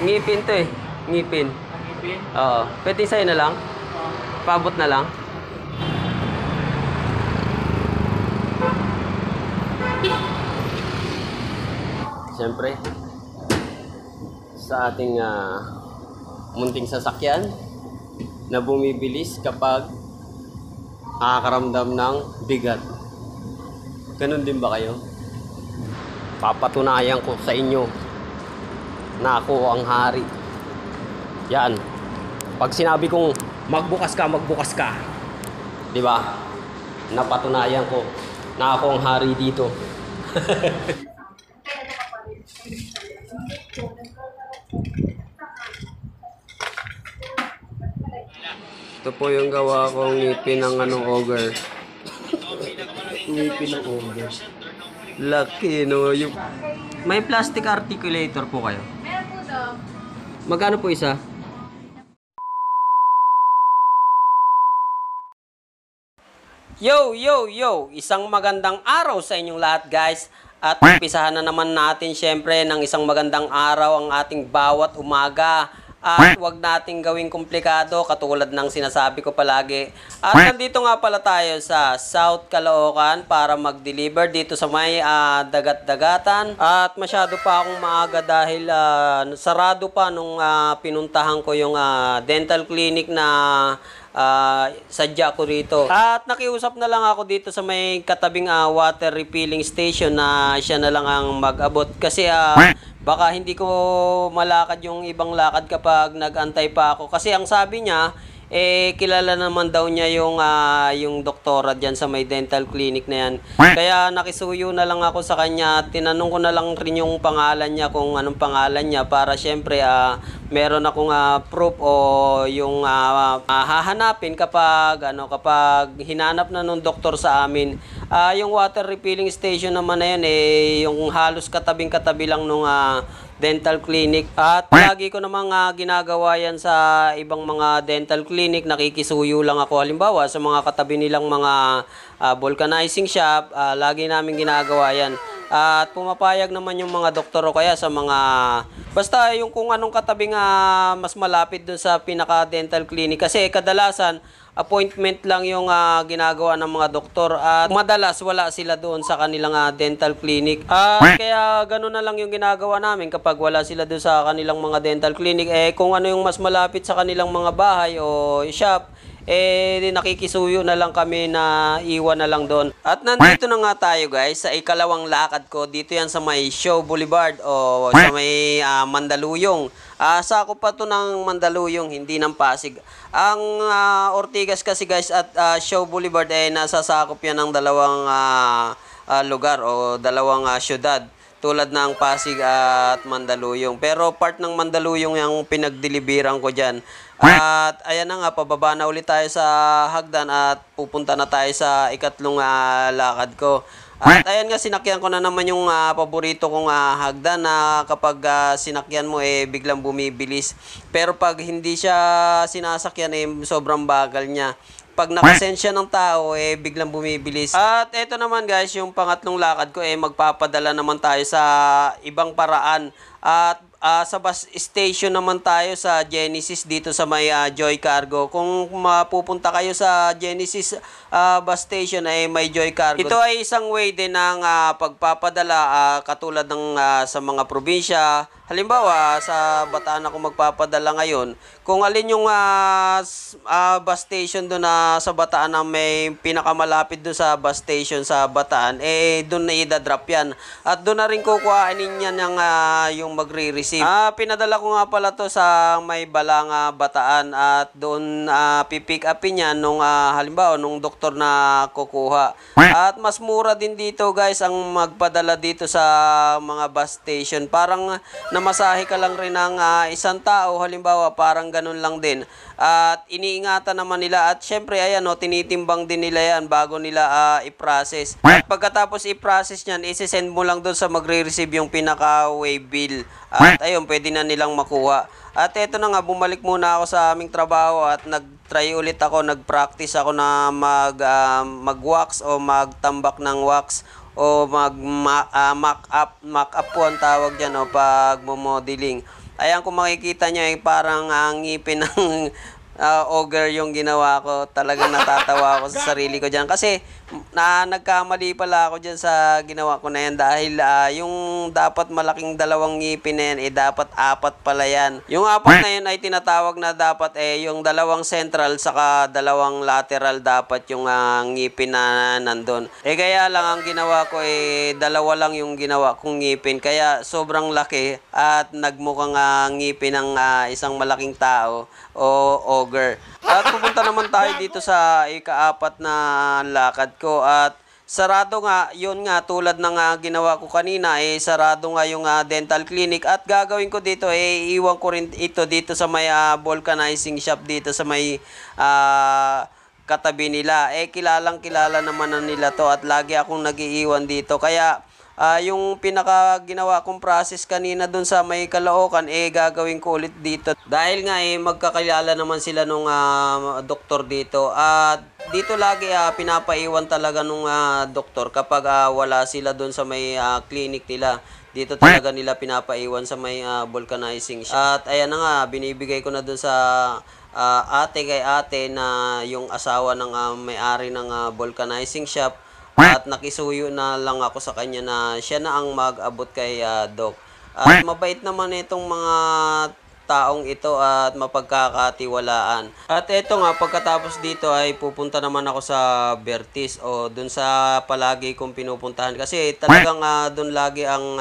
Ngipin to eh. Ngipin. Ngipin? Oo. Pwede sa'yo na lang? Paabot na lang? Siyempre, sa ating munting sasakyan na bumibilis kapag nakakaramdam ng bigat. Ganun din ba kayo? Papatunayan ko sa inyo na ako ang hari. Yan. Pag sinabi kong magbukas ka. Di ba? Napatunayan ko na ako ang hari dito. Ito po yung gawa kong ngipin ng ogre. Ngipin ng ogre. Laki, no? Yung... May plastic articulator po kayo? Meron po daw. Magkano po isa? Yo! Isang magandang araw sa inyong lahat, guys. At umpisahan na naman natin syempre ng isang magandang araw ang ating bawat umaga. At huwag nating gawing komplikado katulad ng sinasabi ko palagi. At nandito nga pala tayo sa South Caloocan para mag-deliver dito sa may dagat-dagatan. At masyado pa akong maaga dahil sarado pa nung pinuntahan ko yung dental clinic na sadya ko rito. At nakiusap na lang ako dito sa may katabing water refilling station na siya na lang ang mag-abot. Kasi baka hindi ko malakad yung ibang lakad kapag nag-antay pa ako. Kasi ang sabi niya, kilala naman daw niya yung doktora dyan sa may dental clinic na yan. Kaya nakisuyo na lang ako sa kanya. Tinanong ko na lang rin yung pangalan niya, kung anong pangalan niya, para syempre meron akong proof o yung hahanapin kapag hinanap na nung doktor sa amin. Yung water refilling station naman na yun, yung halos katabing-katabi lang nung dental clinic. At lagi ko namang ginagawa yan sa ibang mga dental clinic. Nakikisuyo lang ako. Halimbawa, sa mga katabi nilang mga vulcanizing shop, lagi namin ginagawa yan. At pumapayag naman yung mga doktor o kaya sa mga... Basta yung kung anong katabing mas malapit dun sa pinaka-dental clinic. Kasi kadalasan, appointment lang yung ginagawa ng mga doktor at madalas wala sila doon sa kanilang dental clinic. Kaya gano'n na lang yung ginagawa namin kapag wala sila doon sa kanilang mga dental clinic. Kung ano yung mas malapit sa kanilang mga bahay o shop, nakikisuyo na lang kami na iwan na lang doon. At nandito na nga tayo, guys, sa ikalawang lakad ko. Dito yan sa may Shaw Boulevard o sa may Mandaluyong. Sakop pa to ng Mandaluyong, hindi ng Pasig. Ang Ortigas kasi, guys, at Shaw Boulevard nasasakop yan ng dalawang lugar o dalawang syudad. Tulad ng Pasig at Mandaluyong. Pero part ng Mandaluyong yung pinagdeliveran ko dyan. At ayan na nga, pababa na ulit tayo sa hagdan at pupunta na tayo sa ikatlong lakad ko. At ayan nga, sinakyan ko na naman yung paborito kong hagdan na kapag sinakyan mo biglang bumibilis. Pero pag hindi siya sinasakyan sobrang bagal niya. Pag nakasensya ng tao, biglang bumibilis. At eto naman, guys, yung pangatlong lakad ko, magpapadala naman tayo sa ibang paraan. At sa bus station naman tayo sa Genesis dito sa may Joy Cargo. Kung mapupunta kayo sa Genesis bus station may Joy Cargo. Ito ay isang way din ng pagpapadala katulad ng sa mga probinsya. Halimbawa, sa Bataan ako magpapadala ngayon. Kung alin yung bus station doon sa Bataan na may pinakamalapit doon sa bus station sa Bataan, doon na idadrop yan. At doon na rin kukuhainin yan yung magre-receive. Pinadala ko nga pala to sa may Balang Bataan at doon pipick upin yan nung halimbawa nung doktor na kukuha. At mas mura din dito, guys, ang magpadala dito sa mga bus station. Parang namasahe ka lang rin ng isang tao, halimbawa parang ganun lang din. At iniingatan naman nila at syempre ayan tinitimbang din nila yan bago nila i-process. At pagkatapos i-process niyan, isi-send mo lang doon sa magre-receive yung pinaka-way bill. At ayun, pwede na nilang makuha. At eto na nga, bumalik muna ako sa aming trabaho at nag-try ulit ako, nag-practice ako na mag-wax o magtambak ng wax o mock up po ang tawag dyan pag modeling. Ayan, kung makikita nyo ay parang ang ngipin ng ogre yung ginawa ko. Talagang natatawa ako sa sarili ko dyan. Kasi nagkamali pala ako dyan sa ginawa ko na yan. Dahil yung dapat malaking dalawang ngipin na yan, dapat apat pala yan. Yung apat na yun ay tinatawag na dapat yung dalawang central saka dalawang lateral dapat yung ngipin na nandun. Kaya lang ang ginawa ko dalawa lang yung ginawa kong ngipin. Kaya sobrang laki at nagmukhang ngipin ng isang malaking tao o ogre. At pupunta naman tayo dito sa ikaapat na lakad ko at sarado nga, yun nga tulad ng ginawa ko kanina, sarado nga yung dental clinic at gagawin ko dito, iwan ko rin ito dito sa may vulcanizing shop dito sa may katabi nila. Kilalang kilala naman na nila to at lagi akong nagiiwan dito. Kaya yung pinaka ginawa kong process kanina dun sa may Caloocan, gagawin ko ulit dito. Dahil nga magkakilala naman sila nung doktor dito. At dito lagi pinapaiwan talaga nung doktor kapag wala sila dun sa may clinic nila. Dito talaga nila pinapaiwan sa may vulcanizing shop. At ayan na nga, binibigay ko na dun sa kay ate na yung asawa ng may-ari ng vulcanizing shop. At nakisuyo na lang ako sa kanya na siya na ang mag-abot kay Doc. At mabait naman itong mga taong ito at mapagkakatiwalaan. At eto nga, pagkatapos dito ay pupunta naman ako sa Bertis o dun sa palagi kong pinupuntahan. Kasi talagang dun lagi ang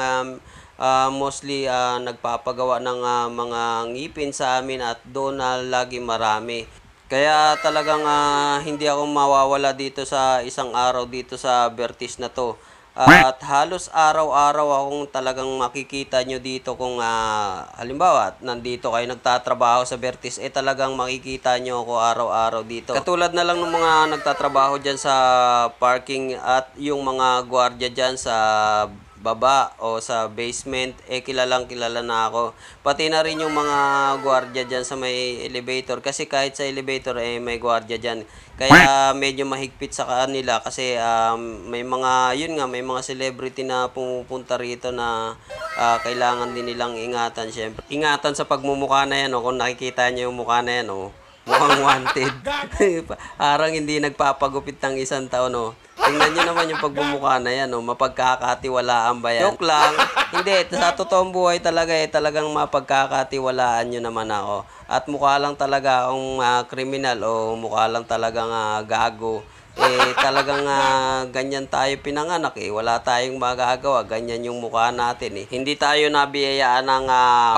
mostly nagpapagawa ng mga ngipin sa amin at doon lagi marami. Kaya talagang hindi ako mawawala dito sa isang araw dito sa Bertis na to. At halos araw-araw akong talagang makikita nyo dito kung halimbawa nandito kayo nagtatrabaho sa Bertis, talagang makikita nyo ako araw-araw dito. Katulad na lang ng mga nagtatrabaho dyan sa parking at yung mga gwardiya dyan sa baba o sa basement, kilalang kilala na ako. Pati na rin yung mga gwardiya dyan sa may elevator. Kasi kahit sa elevator, may gwardiya dyan. Kaya medyo mahigpit sa kanila kasi may mga, yun nga, may mga celebrity na pumupunta rito na kailangan din nilang ingatan. Syempre, ingatan sa pagmumukha na yan, kung nakikita nyo yung mukha na yan, mukhang wanted. Parang hindi nagpapagupit ng isang taon, Tingnan nyo naman yung pagbumukha na yan, mapagkakatiwalaan ba yan? Joke lang. Hindi, sa totoong buhay talaga, talagang mapagkakatiwalaan nyo naman ako. At mukha lang talaga akong kriminal o mukha lang talagang gago. Talagang ganyan tayo pinanganak, wala tayong magagawa, ganyan yung mukha natin. Hindi tayo nabiyayaan ng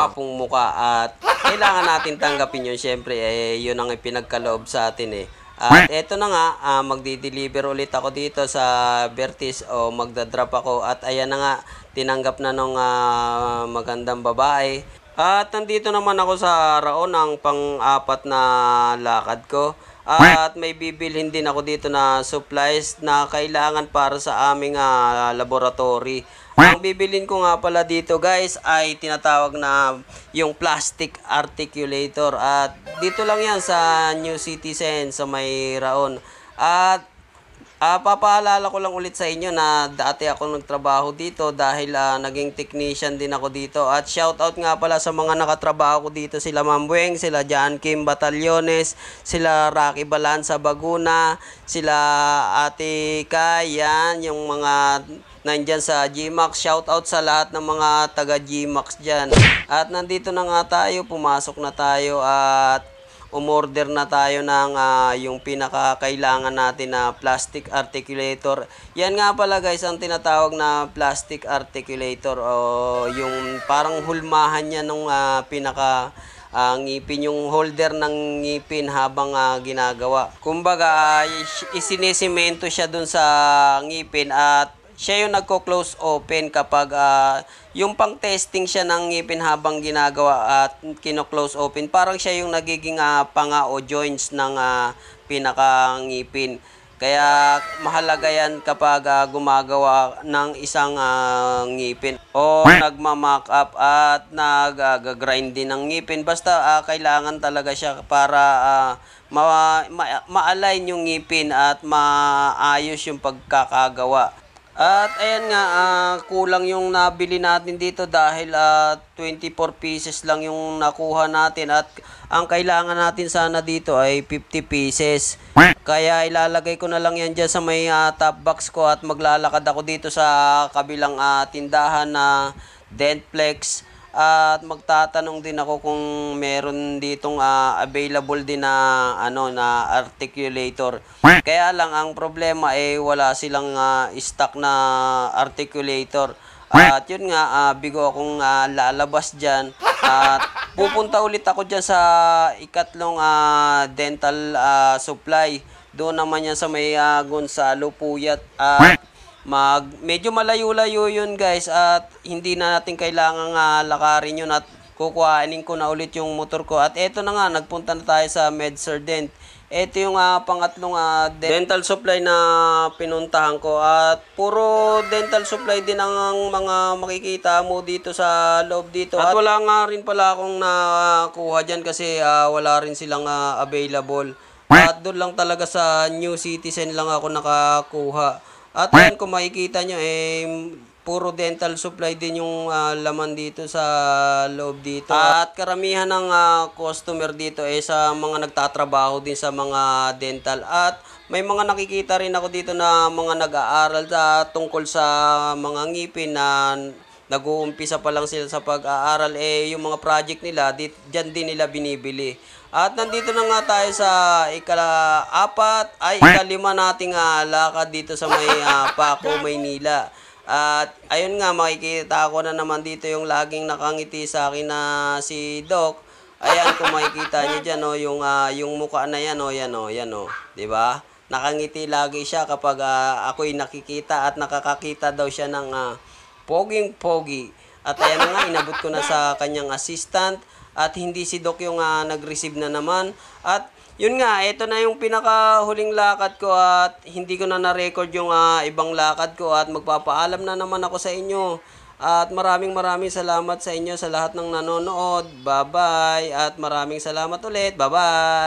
papong mukha at kailangan natin tanggapin yun. Syempre, yun ang pinagkaloob sa atin. At eto na nga, magdi-deliver ulit ako dito sa Bertis o magdadrop ako. At ayan na nga, tinanggap na nung magandang babae. At nandito naman ako sa Raon, ang pang-apat na lakad ko. At may bibilhin din ako dito na supplies na kailangan para sa aming laboratory. Ang bibilin ko nga pala dito guys ay tinatawag na yung plastic articulator. At dito lang yan sa New Citizen sa may Raon. At papaalala ko lang ulit sa inyo na dati ako nagtrabaho dito dahil naging technician din ako dito. At shoutout nga pala sa mga nakatrabaho ko dito, sila Ma'am Bueng, sila John Kim Batallones, sila Rocky Balanza Baguna, sila Ate Kayan, yung mga nandyan sa GMAX. Shoutout sa lahat ng mga taga GMAX dyan. At nandito na nga tayo, pumasok na tayo at umorder na tayo ng yung pinakakailangan natin na plastic articulator. Yan nga pala guys ang tinatawag na plastic articulator o yung parang hulmahan niya nung pinaka ngipin, yung holder ng ngipin habang ginagawa. Kumbaga isinisemento siya dun sa ngipin at siya yung nagko-close open kapag yung pang-testing siya ng ngipin habang ginagawa at kino-close open. Parang siya yung nagiging panga o joints ng pinaka-ngipin. Kaya mahalaga yan kapag gumagawa ng isang ngipin o nagma-mock up at nag-grind din ng ngipin. Basta kailangan talaga siya para ma-align yung ngipin at maayos yung pagkakagawa. At ayan nga, kulang yung nabili natin dito dahil 24 pieces lang yung nakuha natin at ang kailangan natin sana dito ay 50 pieces. Kaya ilalagay ko na lang yan dyan sa may top box ko at maglalakad ako dito sa kabilang tindahan na Dentplex. At magtatanong din ako kung meron ditong available din na na articulator. Kaya lang ang problema wala silang stock na articulator. At yun nga, bigo akong lalabas diyan at pupunta ulit ako diyan sa ikatlong dental supply. Doon naman yan sa may Gonzalo Puyat. Medyo malayo-layo yun guys at hindi na natin kailangang lakarin yun at kukuhanin ko na ulit yung motor ko. At eto na nga, nagpunta na tayo sa MedSurdent. Ito yung pangatlong dental supply na pinuntahan ko at puro dental supply din ang mga makikita mo dito sa loob dito. At wala nga rin pala akong nakuha dyan kasi wala rin silang available. At doon lang talaga sa New Citizen lang ako nakakuha. At yan, kung makikita nyo, puro dental supply din yung laman dito sa loob dito. At karamihan ng customer dito sa mga nagtatrabaho din sa mga dental. At may mga nakikita rin ako dito na mga nag-aaral tungkol sa mga ngipin na nag-uumpisa pa lang sila sa pag-aaral. Yung mga project nila, dyan din nila binibili. At nandito na nga tayo sa ikalima nating lakad dito sa may Paco, Maynila. At ayun nga, makikita ko na naman dito yung laging nakangiti sa akin na si Doc. Ayan, kung makikita niyo dyan, yung mukha na yan, yan, 'di ba? Nakangiti lagi siya kapag ako'y nakikita at nakakakita daw siya ng poging-pogi. At ayan na nga, inabot ko na sa kanyang assistant. At hindi si Doc yung nag-receive na naman. At yun nga, ito na yung pinakahuling lakad ko at hindi ko na na-record yung ibang lakad ko at magpapaalam na naman ako sa inyo. At maraming salamat sa inyo sa lahat ng nanonood. Bye-bye at maraming salamat ulit. Bye-bye.